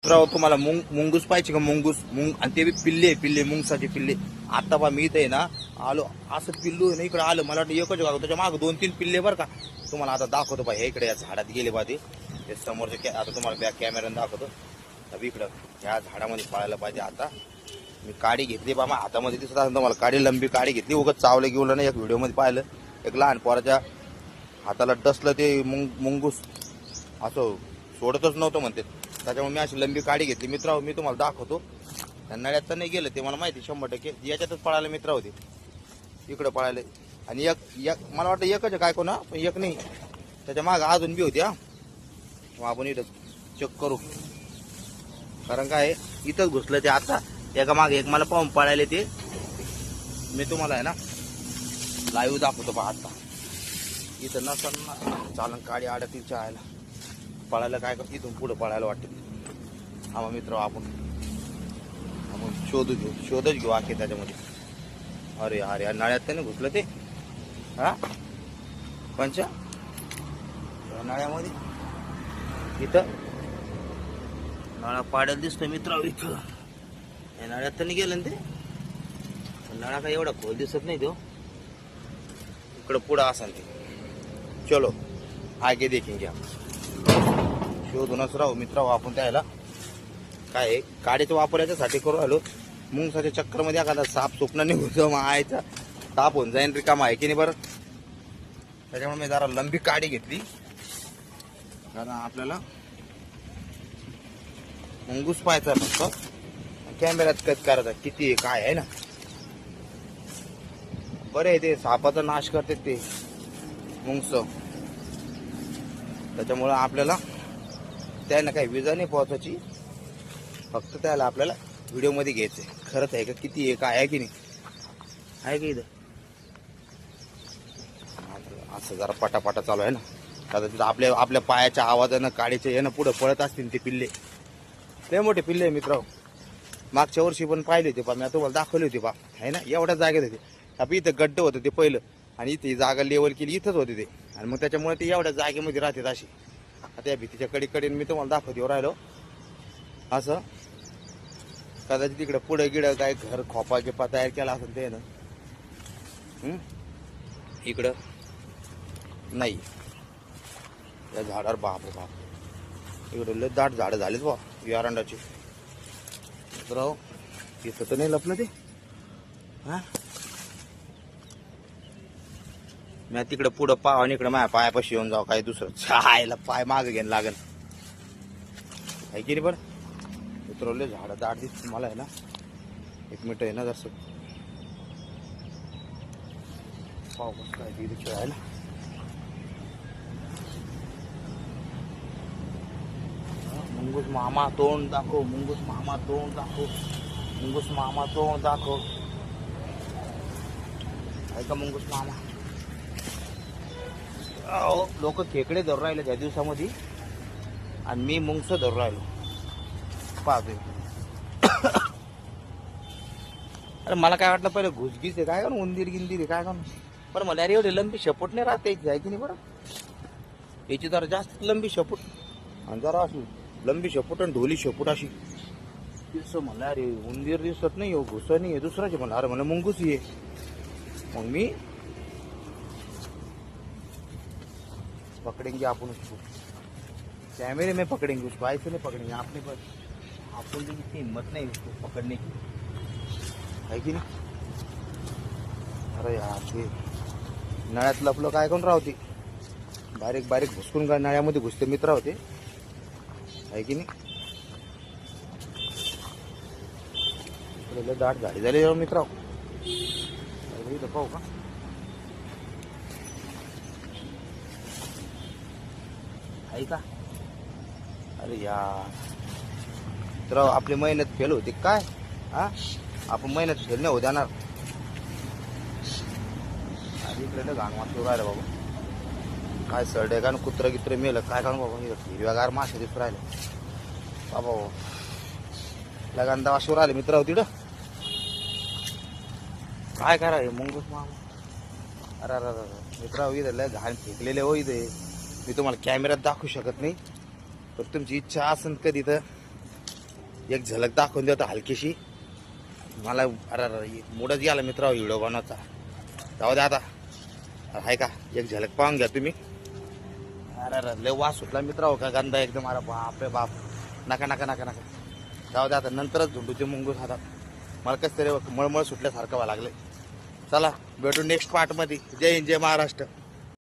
राव तुम्हाला मुंगूस पाहिजे का? मुंगूस आणि ते बी पिल्ले मुंगसाचे पिल्ले. आता बा मी इथे आहे ना आलो, असं पिल्लू आहे ना इकडे आलं. मला वाटतं एकच गाव, त्याच्या मागे 2-3 पिल्ले बरं का. तुम्हाला आता दाखवतो बा. हे इकडे या झाडात गेले बा ते समोरचे. आता तुम्हाला बॅक कॅमेऱ्याने दाखवतो. तर इकडं ह्या झाडामध्ये पळायला पाहिजे. आता मी काडी घेतली बा, माझ्या हातामध्ये दिसत असेल तुम्हाला. काडी लंबी काडी घेतली. उगाच चावलं गेवलं नाही. एक व्हिडिओमध्ये पाहिलं, एक लहान पोराच्या हाताला डसलं ते मुंगूस, असं सोडतच नव्हतं म्हणते. त्याच्यामुळे मी अशी लंबी काडी घेतली. मित्र मी तुम्हाला दाखवतो. नळ्यात तर नाही गेलं ते, मला माहिती 100%. याच्यातच पळायला मित्र होते, इकडं पळायला. आणि एक मला वाटतं एकच आहे काय कोणा, पण एक नाही, त्याच्या मागं अजून बी होती. मग आपण इथं चेक करू. कारण काय इथंच घुसलं ते. आता एका मागे एक मला पाहून पळायला ते. मी तुम्हाला आहे ना लाईव्ह दाखवतो पहा. आता इथं नसताना चालन काडी अडकतील चायला पळायला. काय करते इथून पुढे पळायला वाटते. हा मित्र आपण शोधच घेऊ आखे त्याच्यामध्ये. अरे अरे नळ्यात त्याने घुसलं ते. हा पंचा नळ्यामध्ये इथं नळा पाड्याला दिसतोय मित्र. इथं या नळ्यात तर नाही गेलं ना ते. नळा काय एवढा खोल दिसत नाही तो. इकडं पुढं असाल ते. चलो आगे देखेंगे आपण. शोधूनच राहू मित्र आपण. त्याला काय काडीचा वापर याच्यासाठी करू आलो. मुंगसाच्या चक्करमध्ये एखादा साप सुपणं निघून मायचा ताप होऊन जाईन रिकामा आहे की नाही बरं. त्याच्यामुळे मी जरा लंबी काडी घेतली. कारण आपल्याला मुंगूस पाहायचा फक्त. कॅमेऱ्यात कट करायचा किती काय आहे ना. बरं आहे ते सापाचा नाश करते ते मुंगस. त्याच्यामुळं आपल्याला त्याला काही विजा नाही पोहोचायची. फक्त त्याला आपल्याला व्हिडिओमध्ये घ्यायचंय. खरंच आहे का किती आहे काय आहे की नाही आहे की इथं. असं जरा पटापटा चालू आहे ना. कदाचित आपल्या पायाच्या आवाजानं काडीच्या यानं पुढं पळत असतील ते पिल्ले. लय मोठे पिल्ले आहे मित्र. मागच्या वर्षी पण पाहिले होते पा, मी तुम्हाला दाखवली होती पा आहे ना. एवढ्या जागेत होते. आपण इथं गड्ड होतं ते पहिलं, आणि इथे जागा लेवल केली इथंच होते ते. आणि मग त्याच्यामुळे ते एवढ्या जागेमध्ये राहतात अशी. आता या भीतीच्या कडे मी तुम्हाला दाखवते राहिलो. असं कदाचित तिकडे पुढे गिडं काय घर खोपा गिपा तयार केला असेल ते ना. इकडं नाही. या झाडावर बाप इकडे लय दाट झाडं झालीच बा यारांडाची. राव इथं तर नाही लपलं ते. हा मी तिकडे पुढं पाव आणि इकडे माझ्या पायापाशी येऊन जाऊ. काय दुसरं छायला पाय मागे घ्यायला लागेल आहे की नाही. बरं उतरवले झाडं दाट दिसत मला आहे ना. 1 मिनिट आहे ना जसं पाव कसं काय तिथे खेळायला. मुंगूस मामा तोंड दाखव. मुंगूस मामा तोंड दाखव. मुंगूस मामा तोंड दाखव. ऐका मुंगूस मामा. लोक खेकडे धरून राहिले त्या दिवसामध्ये, आणि मी मुंगस धरून राहिलो पाहतोय. अरे मला काय वाटलं पहिले घुसगीस आहे काय करून, उंदीर गिंदीर आहे काय करून. पण मला अरे एवढी लंबी शपूट नाही राहते आहे की नाही बरं. याची जरा जास्त लंबी शपूट आणि जरा अशी लंबी शपूट आणि ढोली शपूट अशी दिसत. मला अरे उंदीर दिसत नाही, घुस नाही दुसराची. मला अरे मला मुंगूस ये. मग मी पकडेंगे आपण उसको. कैमरे में पकड़ेंगे उसको, ऐसे नहीं पकड़ेंगे आपने. पर आपको इतनी हिम्मत नहीं उसको पकड़ने की है की नाही. अरे यार ते नळ्यात लपलं काय कोण राहते. बारीक बारीक घुसकून काय नळ्यामध्ये घुसते मित्र होते आहे की नाही. दाट झाडी झाली मित्र. इथं पाहू का आहे का. अरे यार तर आपली मेहनत फेल होती काय. हा आपण मेहनत फेल नाही होऊ देणार. इकडे घाण वाचू राहिलं बाबा. काय सरडे का कुत्र गित्र मेलं काय काढून बाबा. हिरव्यागार मासे दिसू राहिले बाबा. लगांदा वाशू राहिले मित्र तिकडं. काय करा हे मुंगूस मामा. अरे अरे अरे मित्र इथं लय घाण फेकलेले हो इथे. मी तुम्हाला कॅमेऱ्यात दाखवू शकत नाही, पण तुमची इच्छा असेल कधी तर एक झलक दाखवून देतो हलकीशी. मला अरे मूडच गेला मित्र व्हिडिओ बनवायचा. जाऊ द्या आता. आहे का एक झलक पाहून घ्या तुम्ही. अरे लय वास सुटला मित्र का गंदा एकदम. अरे बाप रे बाप. नका नका नका नका. जाऊ द्या आता नंतरच झुंडूचे मुंगूस हातात. मला कसं तरी मळमळ सुटल्यासारखं व्हायला लागले. चला भेटू नेक्स्ट पार्टमध्ये. जय हिंद जय महाराष्ट्र.